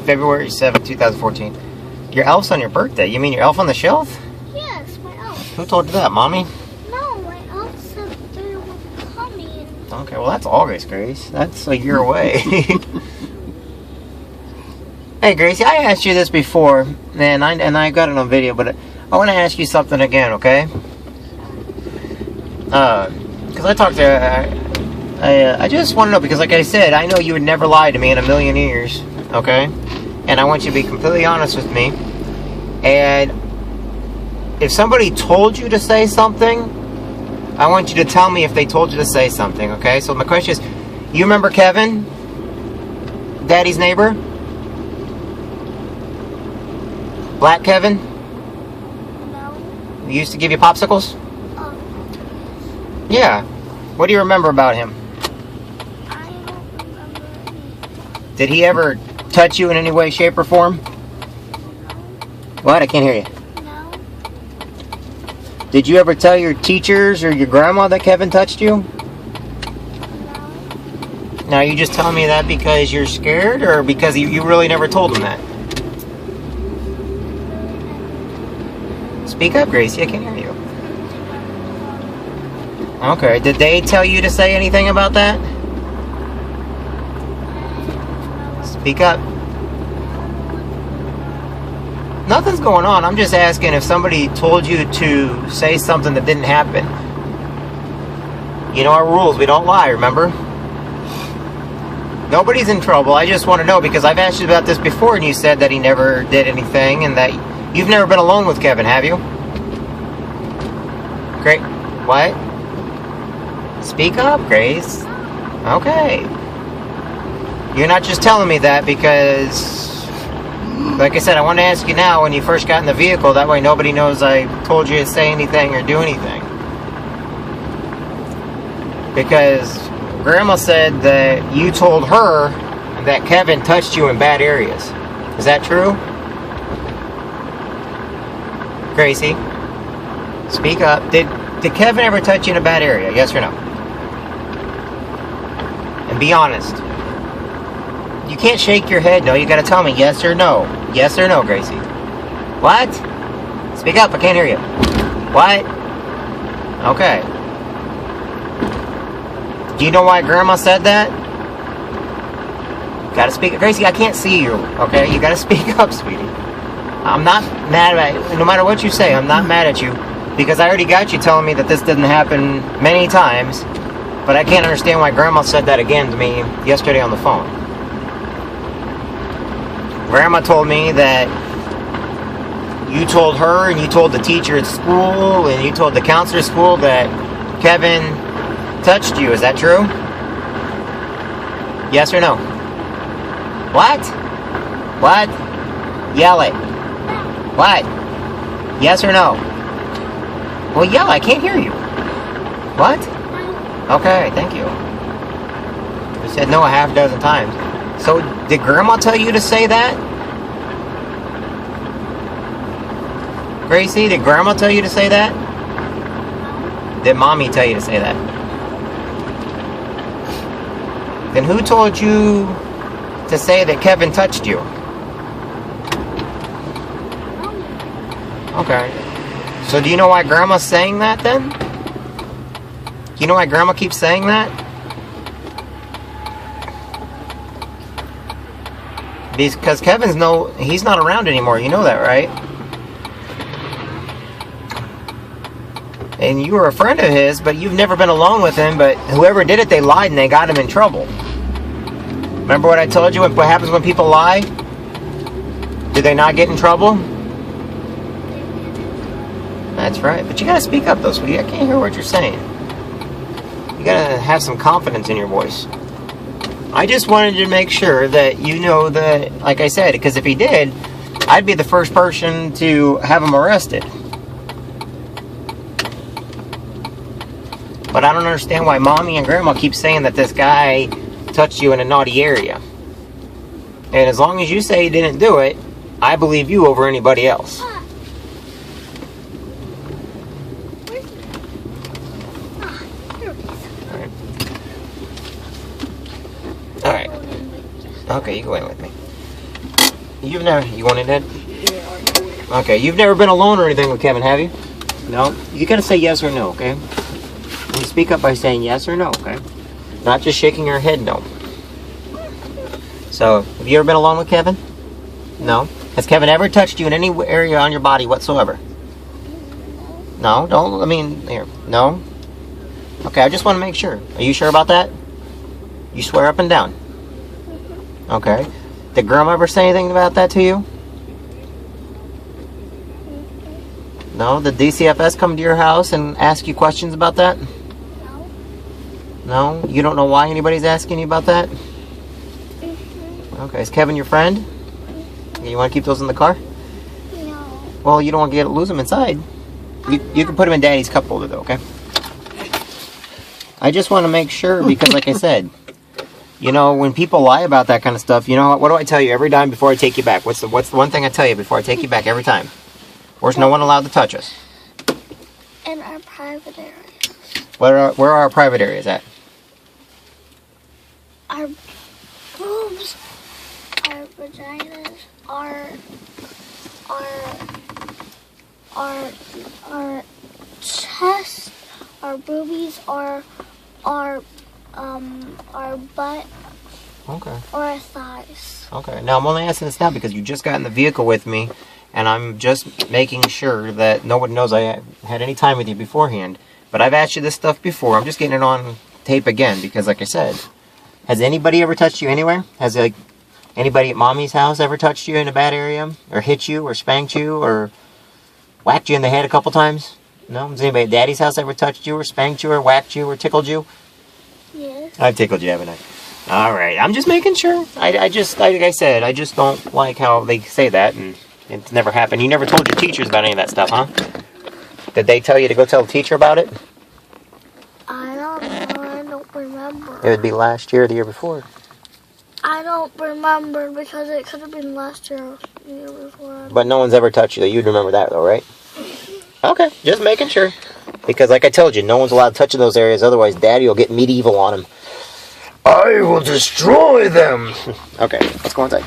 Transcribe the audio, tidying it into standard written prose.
February 7th, 2014. Your elf's on your birthday. You mean your elf on the shelf? Yes, my elf. Who told you that, Mommy? No, my elf said they were coming. Okay, well that's August, Grace. That's a year away. Hey, Gracie, I asked you this before, and I got it on video, but I want to ask you something again, okay? Because I talked to... I just want to know, because like I said, I know you would never lie to me in a million years, okay? And I want you to be completely honest with me. And if somebody told you to say something, I want you to tell me if they told you to say something, okay? So my question is, you remember Kevin? Daddy's neighbor? Black Kevin? No. He used to give you popsicles? Oh. Yeah. What do you remember about him? I don't remember anything. Did he ever touch you in any way, shape, or form? What? I can't hear you. No. Did you ever tell your teachers or your grandma that Kevin touched you? No. Now, are you just telling me that because you're scared, or because you really never told them that? Speak up, Gracie. I can't hear you. Okay. Did they tell you to say anything about that? Speak up. Nothing's going on. I'm just asking if somebody told you to say something that didn't happen. You know our rules. We don't lie, remember? Nobody's in trouble. I just want to know, because I've asked you about this before and you said that he never did anything, and that you've never been alone with Kevin, have you? Great. What? Speak up, Grace. Okay. You're not just telling me that because, like I said, I want to ask you now when you first got in the vehicle. That way nobody knows I told you to say anything or do anything. Because Grandma said that you told her that Kevin touched you in bad areas. Is that true? Gracie, speak up. Did Kevin ever touch you in a bad area? Yes or no? And be honest. You can't shake your head, no. You gotta tell me yes or no. Yes or no, Gracie. What? Speak up, I can't hear you. What? Okay. Do you know why Grandma said that? Gotta speak. Gracie, I can't see you, okay? You gotta speak up, sweetie. I'm not mad at you. No matter what you say, I'm not mad at you. Because I already got you telling me that this didn't happen many times. But I can't understand why Grandma said that again to me yesterday on the phone. Grandma told me that you told her and you told the teacher at school and you told the counselor at school that Kevin touched you. Is that true? Yes or no? What? What? Yell it. What? Yes or no? Well, yell. I can't hear you. What? Okay, thank you. You said no a half dozen times. So, did Grandma tell you to say that? Gracie, did Grandma tell you to say that? Did Mommy tell you to say that? Then who told you to say that Kevin touched you? Okay. So do you know why Grandma's saying that then? You know why Grandma keeps saying that? Because he's not around anymore. You know that, right? And you were a friend of his, but you've never been alone with him. But whoever did it, they lied and they got him in trouble. Remember what I told you? What happens when people lie? Do they not get in trouble? That's right. But you gotta speak up though, sweetie. I can't hear what you're saying. You gotta have some confidence in your voice. I just wanted to make sure that you know that, like I said, because if he did, I'd be the first person to have him arrested. But I don't understand why Mommy and Grandma keep saying that this guy touched you in a naughty area. And as long as you say he didn't do it, I believe you over anybody else. Alright. Okay, you go in with me. You've never... You want it, Dad? Okay, you've never been alone or anything with Kevin, have you? No? You gotta say yes or no, okay? You speak up by saying yes or no, okay? Not just shaking your head no. So, have you ever been alone with Kevin? No? Has Kevin ever touched you in any area on your body whatsoever? No? Don't, I mean, here. No? Okay, I just want to make sure. Are you sure about that? You swear up and down? Okay. Did Grandma ever say anything about that to you? No? Did DCFS come to your house and ask you questions about that? No. No? You don't know why anybody's asking you about that? Okay, is Kevin your friend? You want to keep those in the car? No. Well, you don't want to lose them inside. You can put them in Daddy's cup holder, though, okay? I just want to make sure, because like I said, you know, when people lie about that kind of stuff, you know, what do I tell you every time before I take you back? What's the one thing I tell you before I take you back every time? Where's no one allowed to touch us? In our private areas. Where are our private areas at? Our boobs, our vaginas, our chest, our boobies, our butt, Okay. or our thighs. Okay. Now, I'm only asking this now because you just got in the vehicle with me, and I'm just making sure that no one knows I had any time with you beforehand. But I've asked you this stuff before. I'm just getting it on tape again because, like I said, has anybody ever touched you anywhere? Has anybody at Mommy's house ever touched you in a bad area? Or hit you? Or spanked you? Or whacked you in the head a couple times? No? Has anybody at Daddy's house ever touched you? Or spanked you? Or whacked you? Or tickled you? Yes. I've tickled you, haven't I? Alright, I'm just making sure. I just, like I said, I just don't like how they say that, and it's never happened. You never told your teachers about any of that stuff, huh? Did they tell you to go tell the teacher about it? I don't know. I don't remember. It would be last year or the year before. I don't remember because it could have been last year or the year before. But no one's ever touched you, though. You'd remember that, though, right? Okay, just making sure. Because, like I told you, no one's allowed to touch in those areas. Otherwise, Daddy will get medieval on him. I will destroy them! Okay, let's go inside.